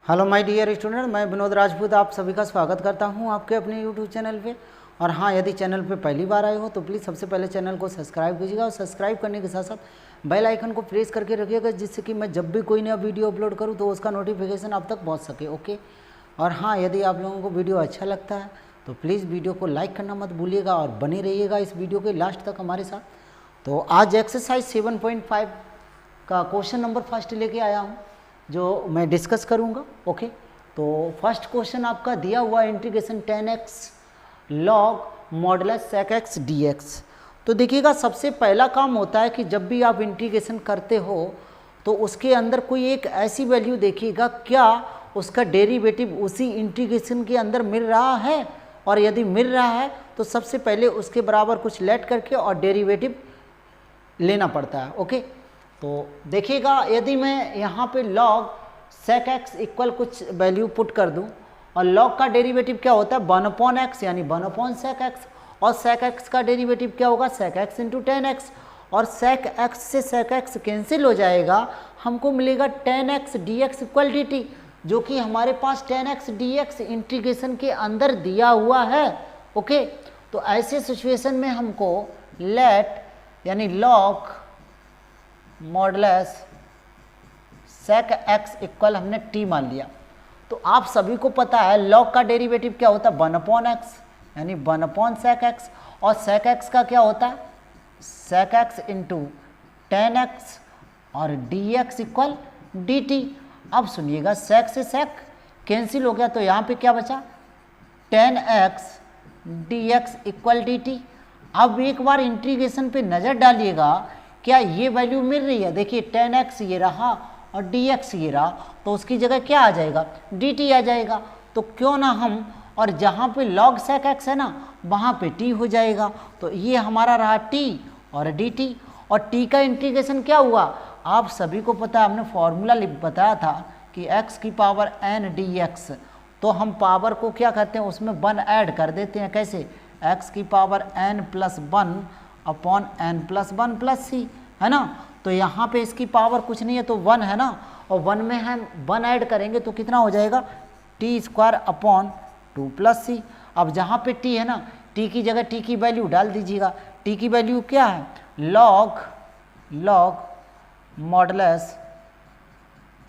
Hello my dear student, मैं विनोद राजपूत आप सभी का स्वागत करता हूं आपके अपने यूट्यूब चैनल पे। और हाँ, यदि चैनल पे पहली बार आए हो तो प्लीज़ सबसे पहले चैनल को सब्सक्राइब कीजिएगा और सब्सक्राइब करने के साथ साथ बेल आइकन को प्रेस करके रखिएगा, जिससे कि मैं जब भी कोई नया वीडियो अपलोड करूँ तो उसका नोटिफिकेशन आप तक पहुँच सके। ओके। और हाँ, यदि आप लोगों को वीडियो अच्छा लगता है तो प्लीज़ वीडियो को लाइक करना मत भूलिएगा और बने रहिएगा इस वीडियो के लास्ट तक हमारे साथ। तो आज एक्सरसाइज 7.5 का क्वेश्चन नंबर फर्स्ट लेके आया हूँ जो मैं डिस्कस करूँगा। ओके। तो फर्स्ट क्वेश्चन आपका दिया हुआ integration 10x log modulus sec x dx। तो देखिएगा, सबसे पहला काम होता है कि जब भी आप इंटीग्रेशन करते हो तो उसके अंदर कोई एक ऐसी वैल्यू देखिएगा क्या उसका डेरिवेटिव उसी इंटीग्रेशन के अंदर मिल रहा है, और यदि मिल रहा है तो सबसे पहले उसके बराबर कुछ लेट करके और डेरिवेटिव लेना पड़ता है। ओके। तो देखिएगा, यदि मैं यहाँ पे log sec x इक्वल कुछ वैल्यू पुट कर दूँ और log का डेरिवेटिव क्या होता है 1/x यानी 1/sec x, और sec x का डेरिवेटिव क्या होगा sec x इंटू 10x, और sec x से sec x कैंसिल हो जाएगा, हमको मिलेगा 10x dx इक्वल dt, जो कि हमारे पास 10x dx इंटीग्रेशन के अंदर दिया हुआ है। ओके। तो ऐसे सिचुएशन में हमको लेट यानी log modulus sec x equal हमने t मान लिया। तो आप सभी को पता है log का डेरिवेटिव क्या होता है 1/x यानी 1/sec x, और sec x का क्या होता है sec x इंटू 10x और dx इक्वल dt। अब सुनिएगा, sec से sec कैंसिल हो गया तो यहाँ पे क्या बचा 10x dx इक्वल dt। अब एक बार इंटीग्रेशन पे नज़र डालिएगा, क्या ये वैल्यू मिल रही है। देखिए 10x ये रहा और dx ये रहा, तो उसकी जगह क्या आ जाएगा dt आ जाएगा। तो क्यों ना हम, और जहाँ पे log sec x है ना वहाँ पे t हो जाएगा, तो ये हमारा रहा t और dt। और t का इंटीग्रेशन क्या हुआ, आप सभी को पता है, हमने फॉर्मूला बताया था कि x की पावर n dx, तो हम पावर को क्या करते हैं उसमें 1 ऐड कर देते हैं। कैसे, x की power n plus 1 upon n plus 1 plus c, है ना। तो यहाँ पे इसकी पावर कुछ नहीं है तो 1 है ना, और 1 में हम 1 ऐड करेंगे तो कितना हो जाएगा t square upon 2 plus c। अब जहाँ पे t है ना, t की जगह t की वैल्यू डाल दीजिएगा। t की वैल्यू क्या है log मॉडुलस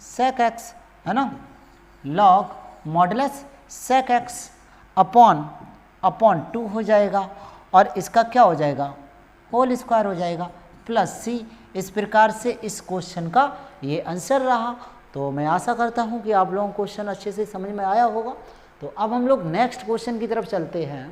sec x, है ना, log modulus sec x upon 2 हो जाएगा, और इसका क्या हो जाएगा होल स्क्वायर हो जाएगा प्लस c। इस प्रकार से इस क्वेश्चन का ये आंसर रहा। तो मैं आशा करता हूँ कि आप लोगों को क्वेश्चन अच्छे से समझ में आया होगा। तो अब हम लोग नेक्स्ट क्वेश्चन की तरफ चलते हैं।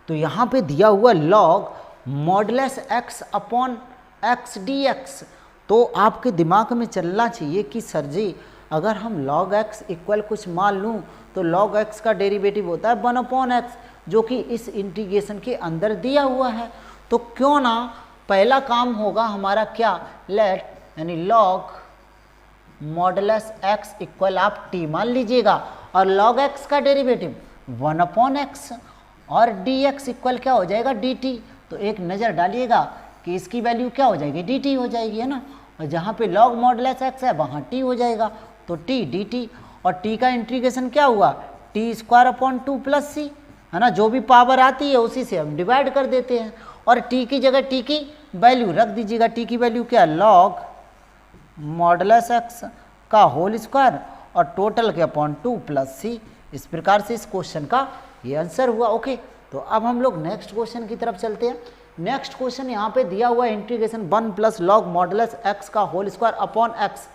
तो यहाँ पे दिया हुआ log modulus x upon x dx, तो आपके दिमाग में चलना चाहिए कि सर जी अगर हम log x इक्वल कुछ मान लूँ तो log x का डेरिवेटिव होता है 1/x, जो कि इस इंटीग्रेशन के अंदर दिया हुआ है। तो क्यों ना पहला काम होगा हमारा क्या लेट यानी log मॉडुलस x इक्वल आप t मान लीजिएगा, और log x का डेरिवेटिव 1/x और dx इक्वल क्या हो जाएगा dt। तो एक नज़र डालिएगा कि इसकी वैल्यू क्या हो जाएगी dt हो जाएगी, है ना, और जहाँ पे log मॉडुलस x है वहाँ t हो जाएगा तो t dt, और t का इंटीग्रेशन क्या हुआ t square upon 2 plus c, है ना, जो भी पावर आती है उसी से हम डिवाइड कर देते हैं, और t की जगह t की वैल्यू रख दीजिएगा। t की वैल्यू क्या log मॉडुलस x का होल स्क्वायर और टोटल के अपॉन 2 प्लस c। इस प्रकार से इस क्वेश्चन का ये आंसर हुआ। ओके। तो अब हम लोग नेक्स्ट क्वेश्चन की तरफ चलते हैं। नेक्स्ट क्वेश्चन यहाँ पे दिया हुआ integration 1 plus log modulus x का होल स्क्वायर अपॉन x।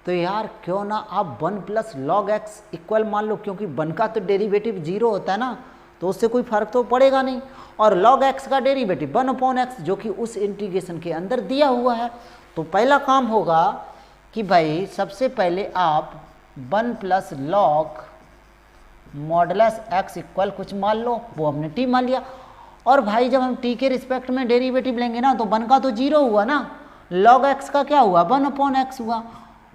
तो यार क्यों ना आप 1 प्लस लॉग x इक्वल मान लो, क्योंकि 1 का तो डेरिवेटिव 0 होता है ना, तो उससे कोई फर्क तो पड़ेगा नहीं, और log x का डेरिवेटिव 1/x जो कि उस इंटीग्रेशन के अंदर दिया हुआ है। तो पहला काम होगा कि भाई सबसे पहले आप 1 plus log modulus x equal कुछ मान लो, वो हमने t मान लिया, और भाई जब हम t के रिस्पेक्ट में डेरिवेटिव लेंगे ना तो 1 का तो 0 हुआ ना, log x का क्या हुआ 1/x हुआ,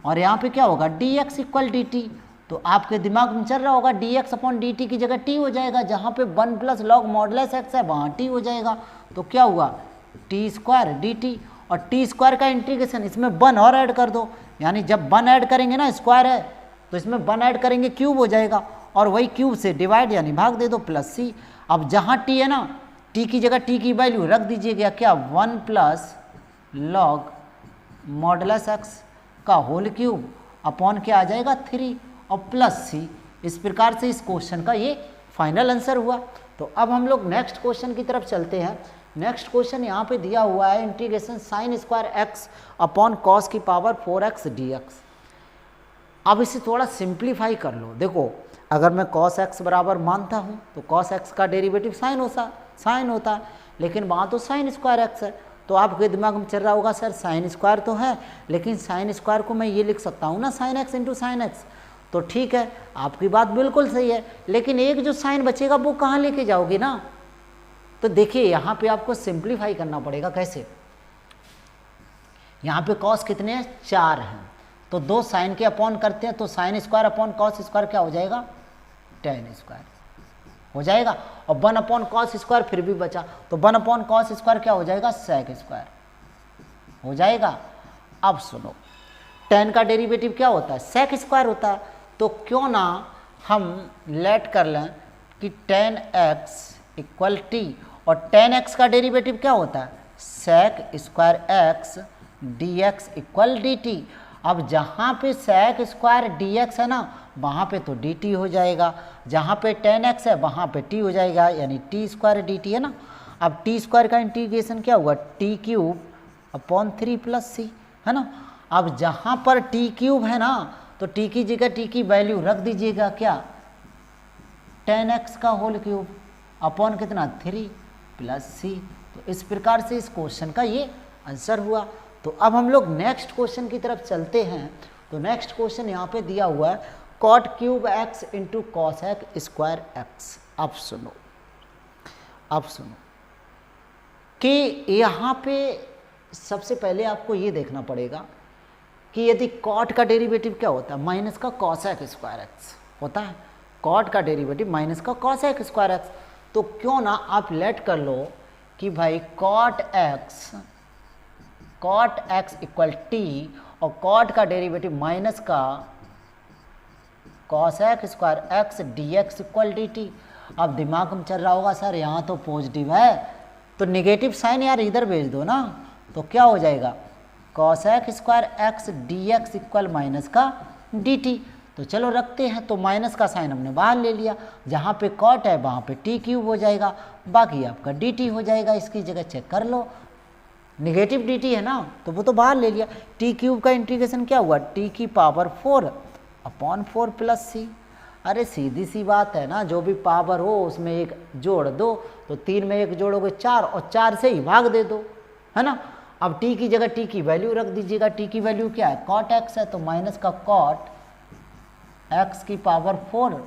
और यहाँ पे क्या होगा dx इक्वल dt। तो आपके दिमाग में चल रहा होगा dx अपॉन dt की जगह t हो जाएगा, जहाँ पे 1 प्लस लॉग मॉडुलस x है वहाँ t हो जाएगा। तो क्या हुआ t स्क्वायर dt, और टी स्क्वायर का इंटीग्रेशन इसमें 1 और ऐड कर दो, यानी जब 1 ऐड करेंगे ना स्क्वायर है तो इसमें 1 ऐड करेंगे क्यूब हो जाएगा, और वही क्यूब से डिवाइड यानी भाग दे दो प्लस सी। अब जहाँ टी है ना, टी की जगह टी की वैल्यू रख दीजिएगा क्या, 1 प्लस लॉग मॉडुलस एक्स का होल क्यूब अपॉन क्या आ जाएगा 3 और प्लस सी। इस प्रकार से इस क्वेश्चन का ये फाइनल आंसर हुआ। तो अब हम लोग नेक्स्ट क्वेश्चन की तरफ चलते हैं। नेक्स्ट क्वेश्चन यहाँ पे दिया हुआ है integration sign square x upon cos की पावर 4x dx। अब इसे थोड़ा सिंप्लीफाई कर लो। देखो अगर मैं cos x बराबर मानता हूँ तो cos x का डेरिवेटिव साइन होता है, लेकिन वहाँ तो साइन स्क्वायर एक्स है। तो आपके दिमाग में चल रहा होगा सर साइन स्क्वायर तो है, लेकिन साइन स्क्वायर को मैं ये लिख सकता हूँ ना sine x into sine x. तो ठीक है, आपकी बात बिल्कुल सही है, लेकिन एक जो साइन बचेगा वो कहाँ लेके जाओगे ना। तो देखिए यहाँ पे आपको सिंप्लीफाई करना पड़ेगा। कैसे, यहाँ पे कॉस कितने हैं, 4 हैं, तो 2 साइन के अपॉन करते हैं, तो sine square upon cos square क्या हो जाएगा, टेन स्क्वायर हो जाएगा, और 1 अपॉन कॉस स्क्वायर फिर भी बचा, तो 1 अपॉन कॉस स्क्वायर क्या हो जाएगा, सेक स्क्वायर हो जाएगा। अब सुनो, टेन का डेरिवेटिव क्या होता है, सेक स्क्वायर होता है। तो क्यों ना हम लेट कर लें कि टेन एक्स इक्वल टी, और टेन एक्स का डेरिवेटिव क्या होता है, sec square x d x equal d t. अब जहाँ पे सेक स्क्वायर डी एक्स है ना, वहाँ पे तो डी टी हो जाएगा, जहाँ पे टेन एक्स है वहाँ पे टी हो जाएगा, यानी टी स्क्वायर डी टी है ना। अब टी स्क्वायर का इंटीग्रेशन क्या हुआ, टी क्यूब अपॉन 3 प्लस सी है ना। अब जहाँ पर टी क्यूब है ना, तो टी की जगह टी की वैल्यू रख दीजिएगा क्या, टेन एक्स का होल क्यूब अपॉन कितना 3 प्लस सी। तो इस प्रकार से इस क्वेश्चन का ये आंसर हुआ। तो अब हम लोग नेक्स्ट क्वेश्चन की तरफ चलते हैं। तो नेक्स्ट क्वेश्चन यहाँ पे दिया हुआ है cot cube x into cosec square x. अब सुनो कि यहाँ पे सबसे पहले आपको ये देखना पड़ेगा कि यदि कॉट का डेरिवेटिव क्या होता है, माइनस का कॉसेक स्क्वायर एक्स होता है। कॉट का डेरिवेटिव माइनस का कॉसेक स्क्वायर एक्स। तो क्यों ना आप लेट कर लो कि भाई कॉट एक्स इक्वल टी, और कॉट का डेरिवेटिव माइनस का cosec square x d x equal d t. अब दिमाग में चल रहा होगा सर यहाँ तो पॉजिटिव है, तो निगेटिव साइन यार इधर भेज दो ना, तो क्या हो जाएगा, cosec square x d x equal minus का डी टी। तो चलो रखते हैं, तो माइनस का साइन हमने बाहर ले लिया, जहाँ पे कॉट है वहाँ पे टी क्यूब हो जाएगा, बाकी आपका डी टी हो जाएगा। इसकी जगह चेक कर लो, निगेटिव डी टी है ना, तो वो तो बाहर ले लिया। टी क्यूब का इंटीग्रेशन क्या हुआ, टी की पावर 4 अपॉन 4 प्लस सी। अरे सीधी सी बात है ना, जो भी पावर हो उसमें एक जोड़ दो, तो 3 में 1 जोड़ोगे 4, और 4 से ही भाग दे दो, है ना। अब टी की जगह टी की वैल्यू रख दीजिएगा। टी की वैल्यू क्या है, कॉट एक्स है, तो माइनस का कॉट एक्स की पावर 4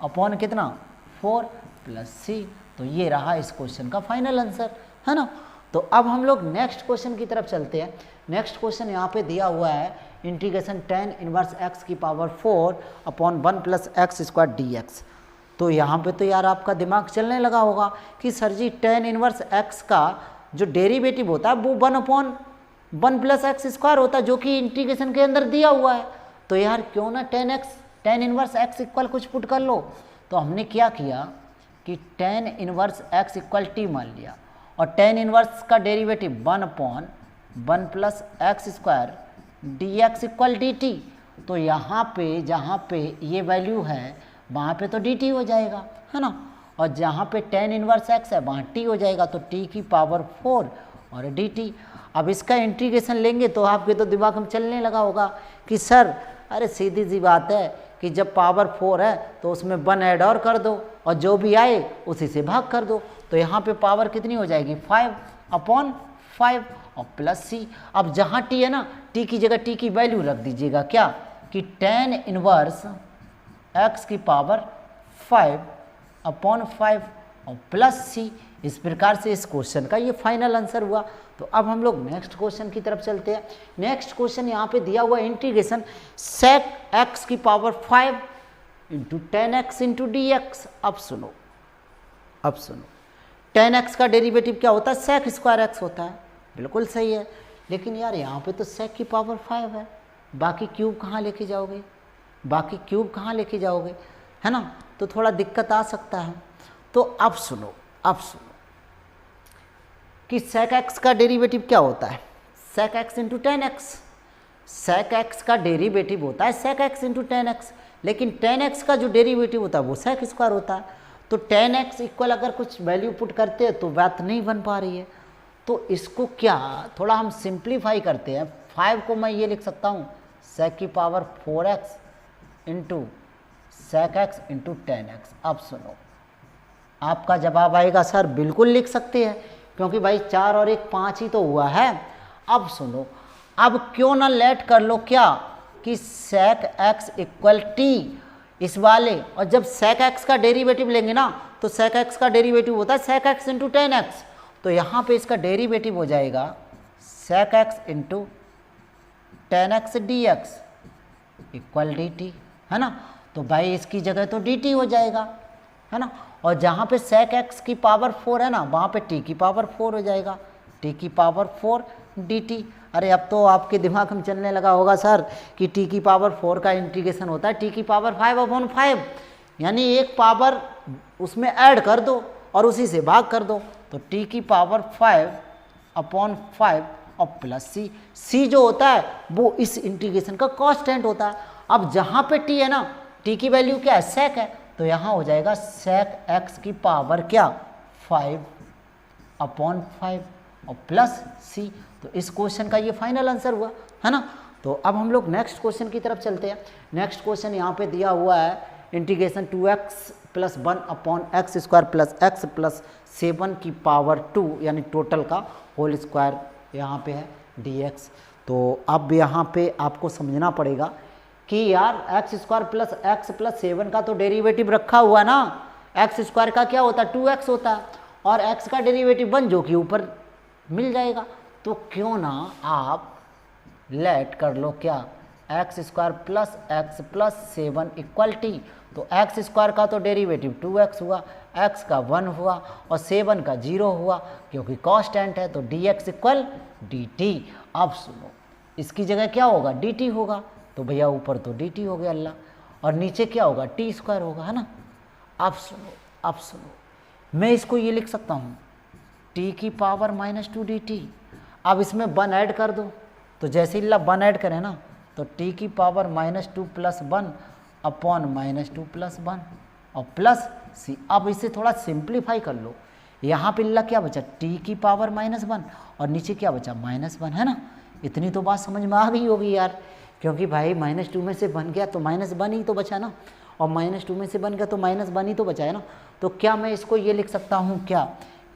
अपॉन कितना 4 प्लस सी। तो ये रहा इस क्वेश्चन का फाइनल आंसर, है ना। तो अब हम लोग नेक्स्ट क्वेश्चन की तरफ चलते हैं। नेक्स्ट क्वेश्चन यहाँ पे दिया हुआ है इंटीग्रेशन टेन इनवर्स एक्स की power 4 upon 1 plus x square D x. तो यहाँ पे तो यार आपका दिमाग चलने लगा होगा कि सर जी टेन इनवर्स एक्स का जो डेरिवेटिव होता है वो 1 अपॉन 1 प्लस एक्स स्क्वायर होता है, जो कि इंटीग्रेशन के अंदर दिया हुआ है। तो यार क्यों ना टेन इनवर्स एक्स इक्वल कुछ पुट कर लो। तो हमने क्या किया कि tan inverse x equal T मान लिया, और टेन इनवर्स का derivative 1 upon 1 plus x square D x equal d T. तो यहाँ पे जहाँ पे ये वैल्यू है वहाँ पे तो डी टी हो जाएगा, है ना, और जहाँ पे टेन इनवर्स एक्स है वहाँ टी हो जाएगा, तो टी की पावर 4 और डी टी। अब इसका इंटीग्रेशन लेंगे तो आपके तो दिमाग में चलने लगा होगा कि सर अरे सीधी सी बात है कि जब पावर 4 है तो उसमें 1 ऐड और कर दो, और जो भी आए उसी से भाग कर दो। तो यहाँ पे पावर कितनी हो जाएगी 5 अपॉन 5 और प्लस सी। अब जहाँ टी है ना, टी की जगह टी की वैल्यू रख दीजिएगा क्या, कि टेन इनवर्स एक्स की पावर 5 अपॉन 5 और प्लस सी। इस प्रकार से इस क्वेश्चन का ये फाइनल आंसर हुआ। तो अब हम लोग नेक्स्ट क्वेश्चन की तरफ चलते हैं। नेक्स्ट क्वेश्चन यहाँ पे दिया हुआ इंटीग्रेशन सेक एक्स की power 5 into ten x into D x. अब सुनो 10x का डेरिवेटिव क्या होता है, सेक स्क्वायर एक्स होता है, बिल्कुल सही है। लेकिन यार यहाँ पे तो सेक की पावर 5 है, बाकी क्यूब कहाँ लेके जाओगे, बाकी क्यूब कहाँ लेके जाओगे, है ना, तो थोड़ा दिक्कत आ सकता है। तो अब सुनो कि sec x का डेरिवेटिव क्या होता है, sec x into ten x. sec x का डेरिवेटिव होता है sec x into ten x, लेकिन टेन एक्स का जो डेरिवेटिव होता है वो sec स्क्वायर होता है। तो टेन एक्स इक्वल अगर कुछ वैल्यू पुट करते हैं तो बात नहीं बन पा रही है। तो इसको क्या थोड़ा हम सिंप्लीफाई करते हैं। 5 को मैं ये लिख सकता हूँ sec की power 4x into sec x into ten x. अब सुनो, आपका जवाब आएगा सर बिल्कुल लिख सकते हैं, क्योंकि भाई 4 और 1 5 ही तो हुआ है। अब सुनो, अब क्यों ना लेट कर लो क्या कि sec x इक्वल टी इस वाले, और जब sec x का डेरिवेटिव लेंगे ना तो sec x का डेरिवेटिव होता है sec x into ten x. तो यहाँ पे इसका डेरिवेटिव हो जाएगा sec x into ten x d x equal d T, है ना। तो भाई इसकी जगह तो डी टी हो जाएगा, है ना। और जहाँ पे sec x की पावर 4 है ना, वहाँ पे t की पावर 4 हो जाएगा, t की पावर 4 dt। अरे अब तो आपके दिमाग में चलने लगा होगा सर कि t की पावर 4 का इंटीग्रेशन होता है t की पावर 5/5, यानी एक पावर उसमें ऐड कर दो और उसी से भाग कर दो। तो t की पावर 5/5 और प्लस c जो होता है वो इस इंटीग्रेशन का कांस्टेंट होता है। अब जहाँ पे t है ना, t की वैल्यू क्या है, sec है, तो यहाँ हो जाएगा sec x की पावर क्या 5/5 और प्लस c। तो इस क्वेश्चन का ये फाइनल आंसर हुआ, है ना। तो अब हम लोग नेक्स्ट क्वेश्चन की तरफ चलते हैं। नेक्स्ट क्वेश्चन यहाँ पे दिया हुआ है integration 2x plus 1/x² plus x plus 7 की पावर 2 यानी टोटल का होल स्क्वायर यहाँ पे है dx। तो अब यहाँ पे आपको समझना पड़ेगा कि यार x² प्लस x प्लस 7 का तो डेरिवेटिव रखा हुआ ना, x² का क्या होता है 2x होता है, और x का डेरिवेटिव 1 जो कि ऊपर मिल जाएगा। तो क्यों ना आप लेट कर लो क्या x² plus x plus 7 equal T. तो x² का तो डेरिवेटिव 2x हुआ, x का 1 हुआ और 7 का 0 हुआ, क्योंकि कांस्टेंट है तो dx इक्वल dt। अब सुनो, इसकी जगह क्या होगा dt होगा, तो भैया ऊपर तो dt हो गया अल्लाह, और नीचे क्या होगा t² होगा, है ना। अब सुनो, मैं इसको ये लिख सकता हूँ t की पावर -2 dt। अब इसमें 1 ऐड कर दो, तो जैसे ही 1 ऐड करें ना तो t की पावर -2 प्लस 1 अपॉन -2 प्लस 1 और प्लस c। अब इसे थोड़ा सिंप्लीफाई कर लो, यहाँ पे क्या बचा t की पावर -1 और नीचे क्या बचा -1, है ना। इतनी तो बात समझ में आ गई होगी यार, क्योंकि भाई -2 में से बन गया तो -1 ही तो बचा ना, और -2 में से बन गया तो -1 ही तो बचा है ना। तो क्या मैं इसको ये लिख सकता हूँ क्या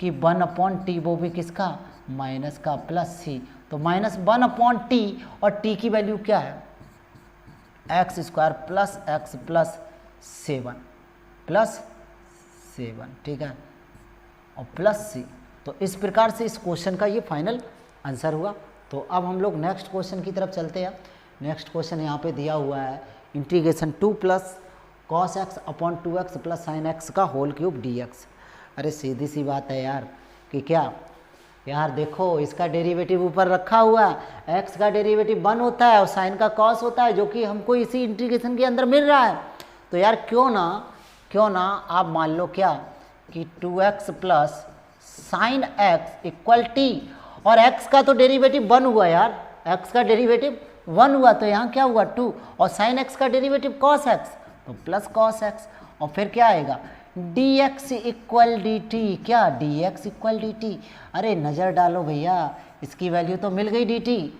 कि 1/t वो भी किसका माइनस का प्लस c। तो -1/t और t की वैल्यू क्या है x² प्लस x प्लस 7, ठीक है, और प्लस c। तो इस प्रकार से इस क्वेश्चन का ये फाइनल आंसर हुआ। तो अब हम लोग नेक्स्ट क्वेश्चन की तरफ चलते हैं। नेक्स्ट क्वेश्चन यहाँ पे दिया हुआ है integration 2 plus cos x upon 2x plus sin x का होल क्यूब dx। अरे सीधी सी बात है यार कि क्या यार देखो, इसका डेरिवेटिव ऊपर रखा हुआ है, x का डेरिवेटिव 1 होता है और sin का cos होता है, जो कि हमको इसी इंटीग्रेशन के अंदर मिल रहा है। तो यार क्यों ना आप मान लो क्या कि 2x plus sign x equal t, और x का तो डेरिवेटिव 1 हुआ यार, x का डेरिवेटिव 1 हुआ, तो यहाँ क्या हुआ 2, और साइन x का डेरिवेटिव cos x तो प्लस cos x, और फिर क्या आएगा dx इक्वल डी टी। क्या dx इक्वल डी टी, अरे नज़र डालो भैया, इसकी वैल्यू तो मिल गई dt,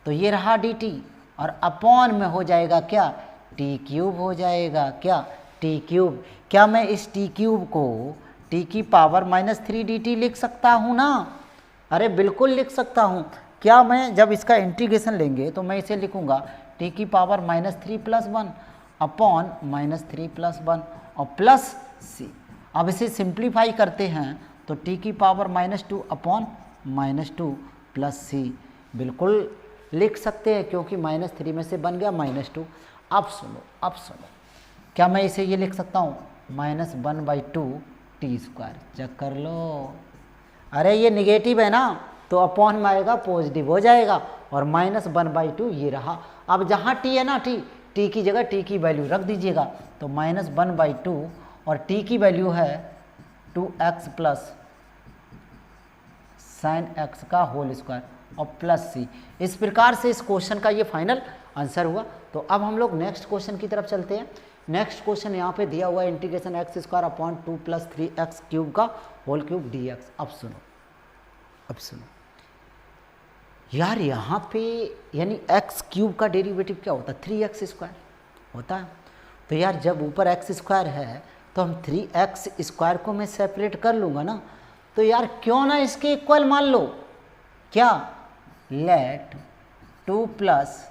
तो ये रहा dt, और अपॉन में हो जाएगा क्या t क्यूब हो जाएगा, क्या t क्यूब। क्या मैं इस t क्यूब को t की पावर -3 dt लिख सकता हूँ ना, अरे बिल्कुल लिख सकता हूँ। क्या मैं जब इसका इंटीग्रेशन लेंगे तो मैं इसे लिखूँगा t की पावर -3 प्लस 1 अपॉन -3 प्लस 1 और प्लस c। अब इसे सिंप्लीफाई करते हैं तो t की पावर -2 अपॉन -2 प्लस c बिल्कुल लिख सकते हैं, क्योंकि -3 में से बन गया -2। अब सुनो, क्या मैं इसे ये लिख सकता हूँ -1/2 t²। चेक कर लो, अरे ये निगेटिव है ना तो अपॉन में आएगा पॉजिटिव हो जाएगा, और -1/2 ये रहा। अब जहाँ t है ना, टी की जगह टी की वैल्यू रख दीजिएगा, तो -1/2 और टी की वैल्यू है 2x प्लस साइन एक्स का होल स्क्वायर और प्लस सी। इस प्रकार से इस क्वेश्चन का ये फाइनल आंसर हुआ। तो अब हम लोग नेक्स्ट क्वेश्चन की तरफ चलते हैं। नेक्स्ट क्वेश्चन यहाँ पे दिया हुआ है integration x² upon 2 + 3x cube का होल क्यूब dx। अब सुनो यार, यहाँ पे यानी x क्यूब का डेरिवेटिव क्या होता है? 3x² होता है। तो यार जब ऊपर x² है तो हम 3x² को मैं सेपरेट कर लूँगा ना, तो यार क्यों ना इसके इक्वल मान लो। क्या? लेट 2 +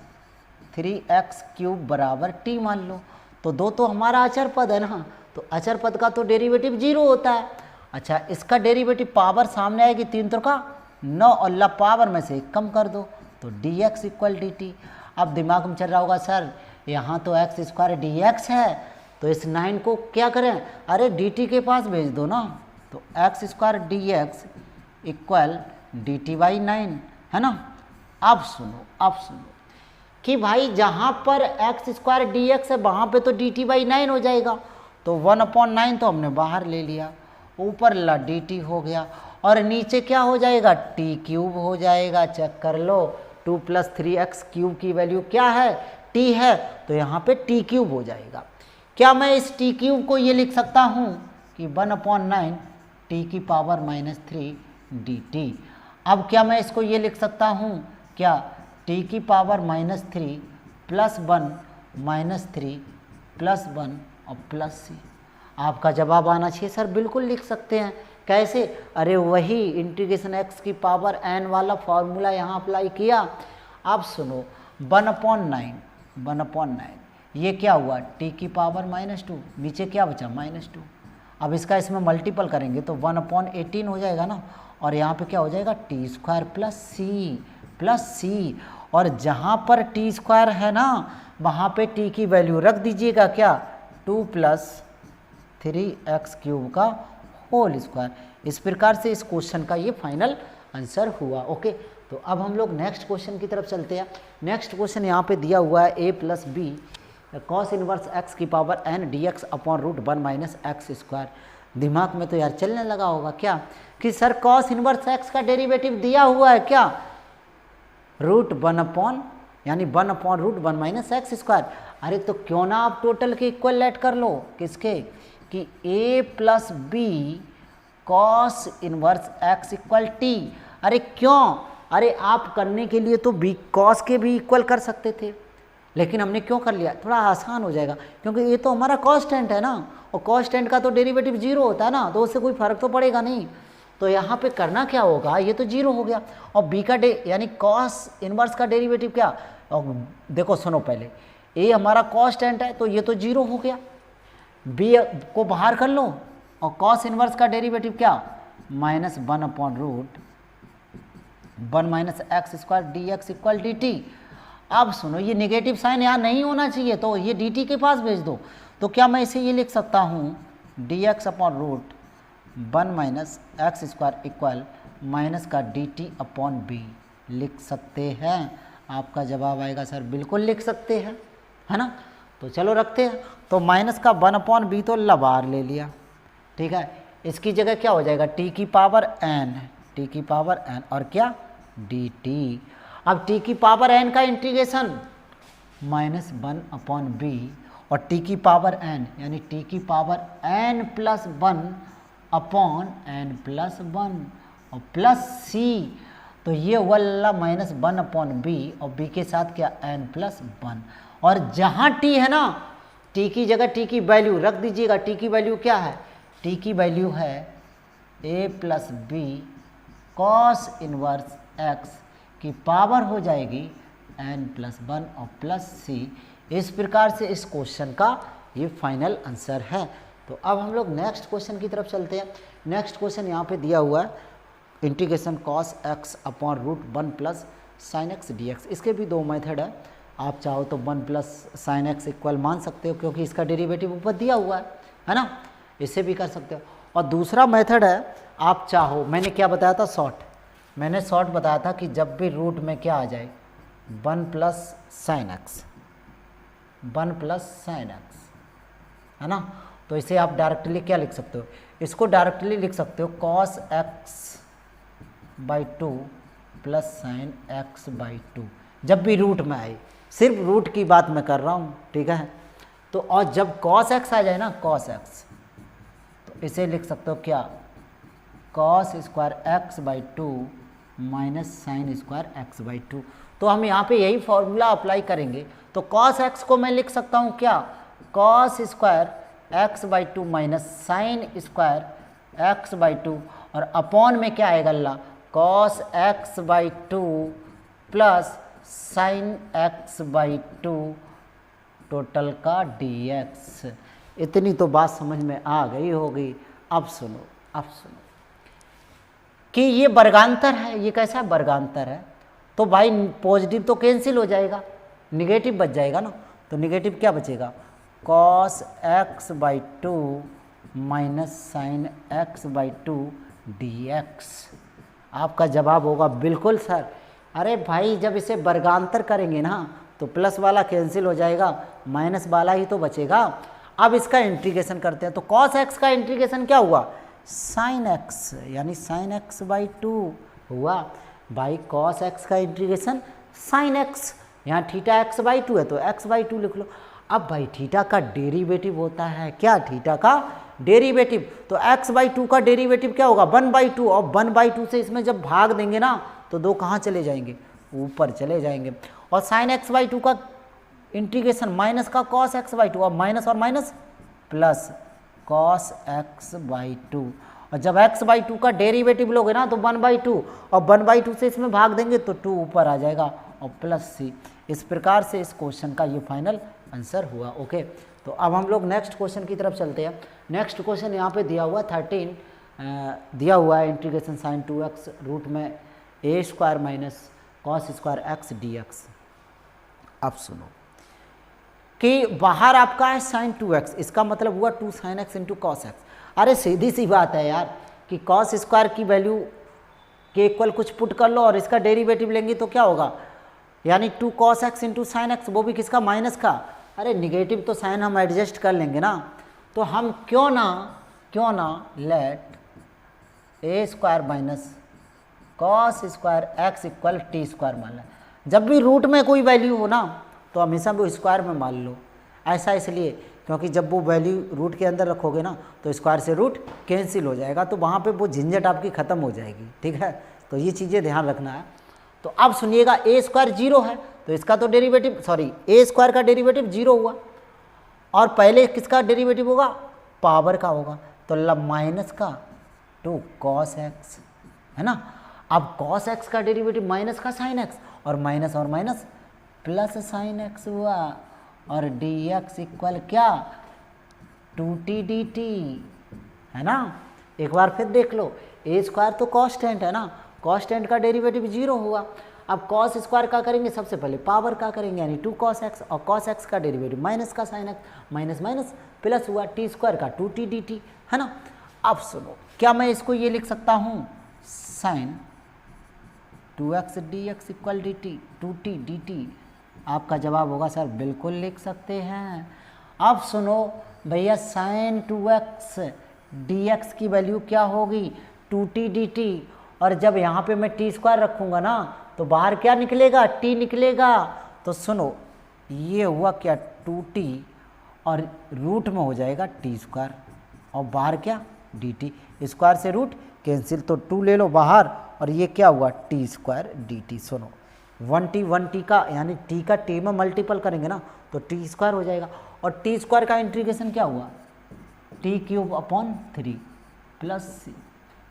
3x क्यूब बराबर t मान लो। तो दो तो हमारा अचर पद है ना, तो अचर पद का तो डेरिवेटिव 0 होता है। अच्छा, इसका डेरिवेटिव पावर सामने आएगी 3 तो का 9 और ला पावर में से 1 कम कर दो, तो dx = dt। अब दिमाग में चल रहा होगा सर यहाँ तो x² dx है, तो इस 9 को क्या करें? अरे dt के पास भेज दो ना, तो x² dx = dt/9 है ना। अब सुनो कि भाई जहाँ पर x² dx है वहाँ पे तो dt/9 हो जाएगा, तो 1/9 तो हमने बाहर ले लिया, ऊपर ला dt हो गया और नीचे क्या हो जाएगा? t³ हो जाएगा। चेक कर लो, 2 + 3x क्यूब की वैल्यू क्या है? t है, तो यहाँ पे t³ हो जाएगा। क्या मैं इस t³ को ये लिख सकता हूँ कि 1/9 t⁻³ dt। अब क्या मैं इसको ये लिख सकता हूँ क्या? t⁻³ + 1 - 3 + 1 और प्लस c। आपका जवाब आना चाहिए सर, बिल्कुल लिख सकते हैं। कैसे? अरे वही इंटीग्रेशन x⁻n वाला फॉर्मूला यहाँ अप्लाई किया। अब सुनो, 1/9 ये क्या हुआ? t⁻² नीचे क्या बचा? -2। अब इसका इसमें मल्टीपल करेंगे तो 1/18 हो जाएगा ना, और यहाँ पे क्या हो जाएगा? t² + c और जहाँ पर t² है ना वहाँ पे t की वैल्यू रख दीजिएगा क्या? 2 + 3x³ का होल स्क्वायर। इस प्रकार से इस क्वेश्चन का ये फाइनल आंसर हुआ। ओके, तो अब हम लोग नेक्स्ट क्वेश्चन की तरफ चलते हैं। नेक्स्ट क्वेश्चन यहाँ पे दिया हुआ है a + b cos inverse x⁻n dx upon √1 - x²। दिमाग में तो यार चलने लगा होगा क्या कि सर cos इनवर्स x का डेरिवेटिव दिया हुआ है क्या? √1 यानी 1/√1 - x²। अरे तो क्यों ना आप टोटल के इक्वल लेट कर लो, किसके? कि a + b cos inverse x = t। अरे क्यों? अरे आप करने के लिए तो b cos के भी इक्वल कर सकते थे, लेकिन हमने क्यों कर लिया? थोड़ा आसान हो जाएगा, क्योंकि ये तो हमारा कांस्टेंट है ना, और कांस्टेंट का तो डेरिवेटिव 0 होता है ना, तो उससे कोई फर्क तो पड़ेगा नहीं। तो यहाँ पे करना क्या होगा? ये तो 0 हो गया, और b का यानी cos इनवर्स का डेरिवेटिव क्या? और देखो सुनो, पहले a हमारा कांस्टेंट है तो ये तो 0 हो गया, b को बाहर कर लो और cos इनवर्स का डेरिवेटिव क्या? -1/√1 - x² dx = dt। अब सुनो, ये नेगेटिव साइन यहाँ नहीं होना चाहिए, तो ये dt के पास भेज दो। तो क्या मैं इसे ये लिख सकता हूँ dx/√1 - x² इक्वल माइनस का dt/b लिख सकते हैं? आपका जवाब आएगा सर बिल्कुल लिख सकते हैं, है ना। तो चलो रखते हैं, तो माइनस का 1/b तो बाहर ले लिया, ठीक है। इसकी जगह क्या हो जाएगा? t⁻n और क्या? dt। अब t⁻n का इंटीग्रेशन -1/b और t⁻n यानी t⁻n + 1/n+1 और प्लस c। तो ये हुआ -1/b और b के साथ क्या? n+1। और जहाँ t है ना, t की जगह t की वैल्यू रख दीजिएगा। t की वैल्यू क्या है? t की वैल्यू है a + b cos inverse x की पावर हो जाएगी n+1 और प्लस c। इस प्रकार से इस क्वेश्चन का ये फाइनल आंसर है। तो अब हम लोग नेक्स्ट क्वेश्चन की तरफ चलते हैं। नेक्स्ट क्वेश्चन यहाँ पे दिया हुआ है integration cos x upon √1 + sin x dx। इसके भी दो मेथड है, आप चाहो तो 1 + sin x इक्वल मान सकते हो, क्योंकि इसका डेरिवेटिव ऊपर दिया हुआ है ना, इससे भी कर सकते हो। और दूसरा मेथड है, आप चाहो, मैंने क्या बताया था? मैंने शॉर्ट बताया था कि जब भी रूट में क्या आ जाए 1 + sin x, 1 plus sine x, है ना। तो इसे आप डायरेक्टली क्या लिख सकते हो, इसको डायरेक्टली लिख सकते हो cos x by 2 plus sine x by 2, जब भी रूट में आए, सिर्फ रूट की बात मैं कर रहा हूँ, ठीक है। तो और जब कॉस एक्स आ जाए ना, कॉस एक्स, तो इसे लिख सकते हो क्या, cos square x by 2 minus sine square x by 2। तो हम यहाँ पे यही फॉर्मूला अप्लाई करेंगे। तो कॉस एक्स को मैं लिख सकता हूँ क्या, cos square x by 2 minus sine square x by 2, और अपॉन में क्या आएगा अल्लाह, cos x by 2 plus sine x by 2 total का dx। इतनी तो बात समझ में आ गई होगी। अब सुनो, अब सुनो कि ये वर्गांतर है, ये कैसा वर्गांतर है, तो भाई पॉजिटिव तो कैंसिल हो जाएगा, निगेटिव बच जाएगा ना। तो निगेटिव क्या बचेगा, cos x by 2 minus sign x by 2 dx। आपका जवाब होगा बिल्कुल सर। अरे भाई जब इसे वर्गांतर करेंगे ना तो प्लस वाला कैंसिल हो जाएगा, माइनस वाला ही तो बचेगा। अब इसका इंटीग्रेशन करते हैं। तो कॉस एक्स का इंटीग्रेशन क्या हुआ, साइन एक्स, यानी साइन एक्स बाई 2 हुआ। भाई कॉस एक्स का इंटीग्रेशन साइन एक्स, यहाँ थीटा एक्स बाई 2 है तो एक्स बाई 2 लिख लो। अब भाई थीटा का डेरिवेटिव होता है क्या, थीटा का डेरिवेटिव, तो एक्स बाई 2 का डेरिवेटिव क्या होगा, 1 बाई 2, और 1 बाई 2 से इसमें जब भाग देंगे ना तो दो कहाँ चले जाएंगे, ऊपर चले जाएंगे। और साइन एक्स बाई 2 का इंटीग्रेशन माइनस का कॉस एक्स बाई 2, और माइनस और minus plus cos x by 2, और जब एक्स बाई 2 का डेरिवेटिव लोगे ना तो 1 बाई 2, और 1 बाई 2 से इसमें भाग देंगे तो 2 ऊपर आ जाएगा और प्लस सी। इस प्रकार से इस क्वेश्चन का ये फाइनल आंसर हुआ। ओके, तो अब हम लोग नेक्स्ट क्वेश्चन की तरफ चलते हैं। नेक्स्ट क्वेश्चन यहाँ पे दिया हुआ 13 दिया हुआ है, इंटीग्रेशन साइन 2x रूट में a square minus cos square x d x. अब सुनो कि बाहर आपका है साइन 2x, इसका मतलब हुआ 2 sine x into cos x. अरे सीधी सी बात है यार कि कॉस स्क्वायर की वैल्यू के इक्वल कुछ पुट कर लो और इसका डेरिवेटिव लेंगे तो क्या होगा, यानी 2 cos x into sine x, वो भी किसका, माइनस का। अरे निगेटिव तो साइन हम एडजस्ट कर लेंगे ना, तो हम क्यों ना let a square minus cos square x equal t square मान लें। जब भी रूट में कोई वैल्यू हो ना तो हमेशा वो स्क्वायर में मान लो। ऐसा इसलिए क्योंकि जब वो वैल्यू रूट के अंदर रखोगे ना तो स्क्वायर से रूट कैंसिल हो जाएगा, तो वहाँ पे वो झंझट आपकी ख़त्म हो जाएगी, ठीक है। तो ये चीज़ें ध्यान रखना है। तो अब सुनिएगा, ए स्क्वायर 0 है तो इसका तो डेरिवेटिव, सॉरी ए स्क्वायर का डेरिवेटिव 0 हुआ, और पहले किसका डेरिवेटिव होगा, पावर का होगा, तो माइनस का 2 कॉस एक्स, है ना। अब कॉस एक्स का डेरिवेटिव माइनस का साइन एक्स, और माइनस प्लस साइन एक्स हुआ, और डी एक्स इक्वल क्या, 2t dt, है ना। एक बार फिर देख लो, ए स्क्वायर तो कॉन्स्टेंट है ना, कॉन्स्टेंट का डेरिवेटिव 0 हुआ। अब कॉस स्क्वायर का करेंगे, सबसे पहले पावर का करेंगे, यानी 2 कॉस एक्स, और कॉस एक्स का डेरिवेटिव माइनस का साइन एक्स, माइनस प्लस हुआ टी स्क्वायर का 2t dt, है ना। अब सुनो, क्या मैं इसको ये लिख सकता हूँ, sine 2x dx equal dt 2t dt। आपका जवाब होगा सर बिल्कुल लिख सकते हैं। अब सुनो भैया, साइन 2x dx की वैल्यू क्या होगी, 2t dt, और जब यहाँ पे मैं टी स्क्वायर रखूँगा ना तो बाहर क्या निकलेगा, t निकलेगा। तो सुनो ये हुआ क्या, 2t, और रूट में हो जाएगा टी स्क्वायर, और बाहर क्या dt, स्क्वायर से रूट कैंसिल, तो 2 ले लो बाहर, और ये क्या हुआ टी स्क्वायर dt। सुनो 1t का, यानी t का t में मल्टीपल करेंगे ना तो टी स्क्वायर हो जाएगा, और टी स्क्वायर का इंटीग्रेशन क्या हुआ, t³ प्लस सी,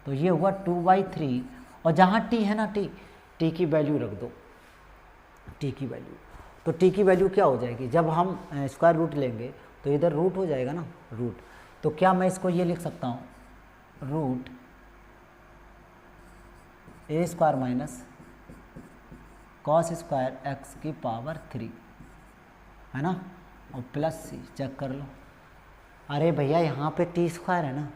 तो ये हुआ 2/3, और जहाँ t है ना, t की वैल्यू रख दो, t की वैल्यू, तो t की वैल्यू क्या हो जाएगी, जब हम स्क्वायर रूट लेंगे तो इधर रूट हो जाएगा ना, रूट। तो क्या मैं इसको ये लिख सकता हूँ, root a square minus cos square x की पावर 3, है ना, और प्लस सी, चेक कर लो। अरे भैया यहाँ पे टी स्क्वायर है ना,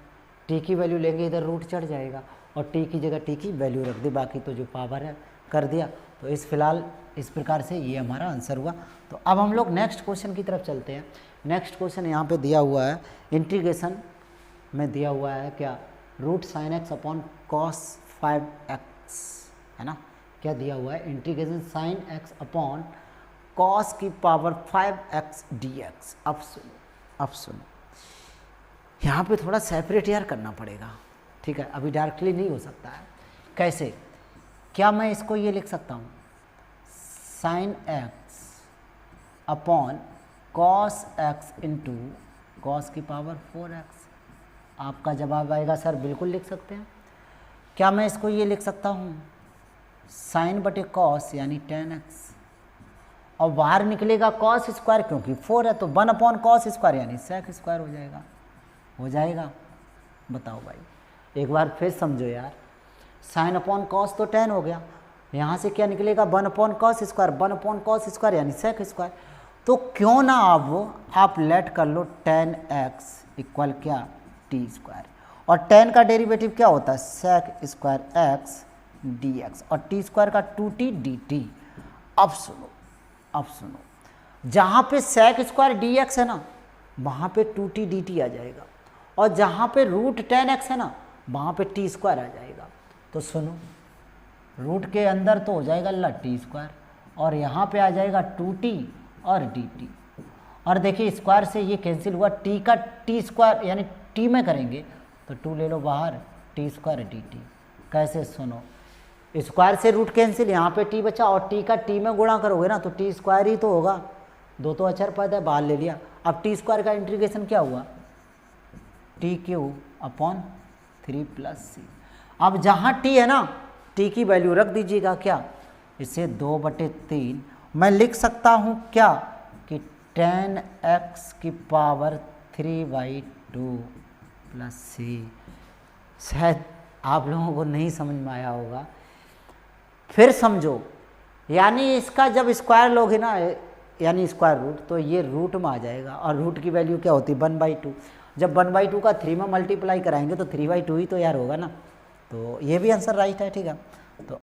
टी की वैल्यू लेंगे इधर रूट चढ़ जाएगा, और टी की जगह टी की वैल्यू रख दे, बाकी तो जो पावर है कर दिया। तो इस फिलहाल इस प्रकार से ये हमारा आंसर हुआ। तो अब हम लोग नेक्स्ट क्वेश्चन की तरफ चलते हैं। नेक्स्ट क्वेश्चन यहाँ पे दिया हुआ है, इंटीग्रेशन में दिया हुआ है क्या, root sine x upon cos 5x, है ना। क्या दिया हुआ है, integration sine x upon cos की पावर 5x dx। अब सुनो यहाँ पे थोड़ा सेपरेट यार करना पड़ेगा, ठीक है, अभी डायरेक्टली नहीं हो सकता है। कैसे, क्या मैं इसको ये लिख सकता हूँ, sign x upon cos x into cos की पावर 4x। आपका जवाब आएगा सर बिल्कुल लिख सकते हैं। क्या मैं इसको ये लिख सकता हूँ, साइन बटे कॉस यानी 10x, और बाहर निकलेगा कॉस स्क्वायर क्योंकि 4 है, तो 1 अपॉन कॉस स्क्वायर यानी सेक स्क्वायर हो जाएगा। बताओ भाई, एक बार फिर समझो यार, साइन अपॉन कॉस तो 10 हो गया, यहाँ से क्या निकलेगा 1 upon cos square, 1 upon cos square यानी सेक स्क्वायर। तो क्यों ना आप लेट कर लो 10x इक्वल क्या, टी स्क्वायर, और 10 का डेरिवेटिव क्या होता है, सेक स्क्वायर x dx, और टी स्क्वायर का 2t dt। अब सुनो, जहाँ पे सेक स्क्वायर dx है ना, वहाँ पे 2t dt आ जाएगा, और जहाँ पे रूट 10x है ना, वहाँ पे टी स्क्वायर आ जाएगा। तो सुनो, रूट के अंदर तो हो जाएगा टी स्क्वायर, और यहाँ पे आ जाएगा 2t और dt, और देखिए स्क्वायर से ये कैंसिल हुआ, टी का टी स्क्वायर यानी टी में करेंगे तो 2 ले लो बाहर, टी स्क्वायर dt। कैसे, सुनो, स्क्वायर से रूट कैंसिल, यहाँ पे टी बचा, और टी का टी में गुणा करोगे ना तो टी स्क्वायर ही तो होगा, दो तो अचर पद है बाहर ले लिया। अब टी स्क्वायर का इंटीग्रेशन क्या हुआ, टी क्यू अपॉन 3 + c। अब जहाँ टी है ना, टी की वैल्यू रख दीजिएगा क्या, इसे 2/3 मैं लिख सकता हूँ क्या, कि 10x की पावर 3/2 + c। शायद आप लोगों को नहीं समझ में आया होगा, फिर समझो, यानी इसका जब स्क्वायर लोगे ना, यानी स्क्वायर रूट, तो ये रूट में आ जाएगा, और रूट की वैल्यू क्या होती है 1/2। जब 1/2 का 3 में मल्टीप्लाई कराएंगे तो 3/2 ही तो यार होगा ना। तो ये भी आंसर राइट है, ठीक है। तो